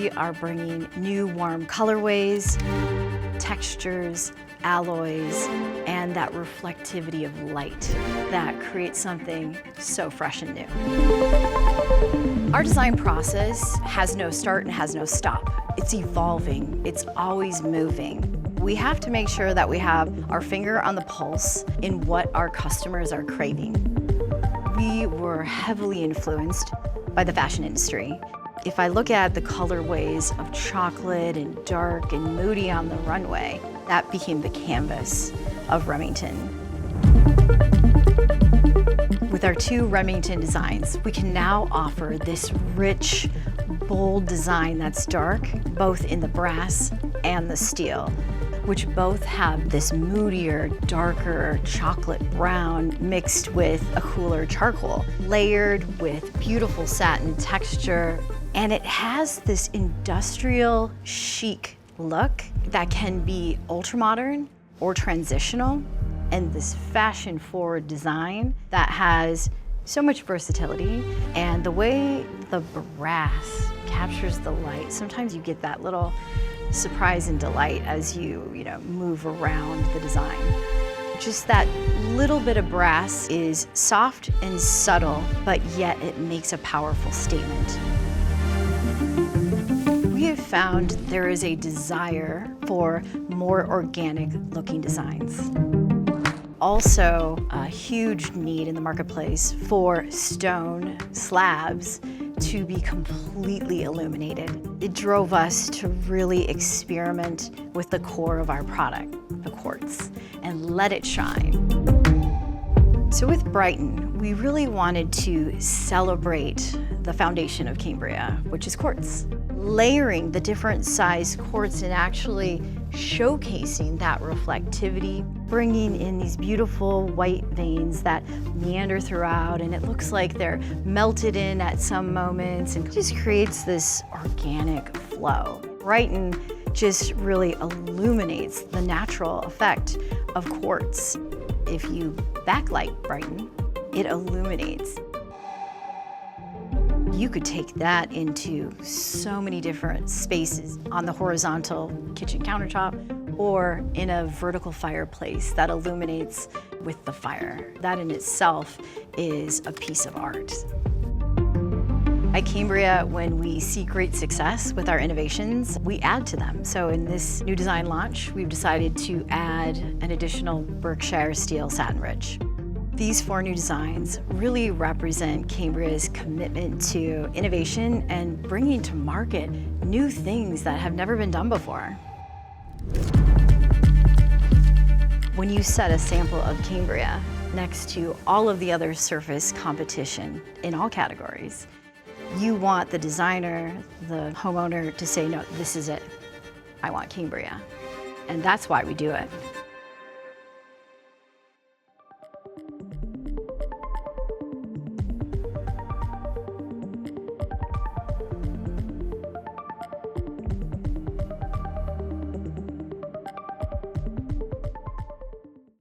we are bringing new warm colorways, textures, alloys, and that reflectivity of light that creates something so fresh and new. Our design process has no start and has no stop. It's evolving, it's always moving. We have to make sure that we have our finger on the pulse in what our customers are craving. We were heavily influenced by the fashion industry. If I look at the colorways of chocolate and dark and moody on the runway, that became the canvas of Remington. With our two Remington designs, we can now offer this rich, bold design that's dark, both in the brass and the steel, which both have this moodier, darker chocolate brown mixed with a cooler charcoal, layered with beautiful satin texture. And it has this industrial chic look that can be ultra-modern or transitional, and this fashion-forward design that has so much versatility. And the way the brass captures the light, sometimes you get that little surprise and delight as you move around the design. Just that little bit of brass is soft and subtle, but yet it makes a powerful statement. We have found there is a desire for more organic looking designs. Also, a huge need in the marketplace for stone slabs to be completely illuminated. It drove us to really experiment with the core of our product, the quartz, and let it shine. So with Brighton, we really wanted to celebrate the foundation of Cambria, which is quartz. Layering the different size quartz and actually showcasing that reflectivity, bringing in these beautiful white veins that meander throughout, and it looks like they're melted in at some moments, and just creates this organic flow. Brighton just really illuminates the natural effect of quartz. If you backlight Brighton, it illuminates. You could take that into so many different spaces on the horizontal kitchen countertop or in a vertical fireplace that illuminates with the fire. That in itself is a piece of art. At Cambria, when we see great success with our innovations, we add to them. So in this new design launch, we've decided to add an additional Berkshire steel satin ridge. These 4 new designs really represent Cambria's commitment to innovation and bringing to market new things that have never been done before. When you set a sample of Cambria next to all of the other surface competition in all categories, you want the designer, the homeowner to say, no, this is it. I want Cambria. And that's why we do it.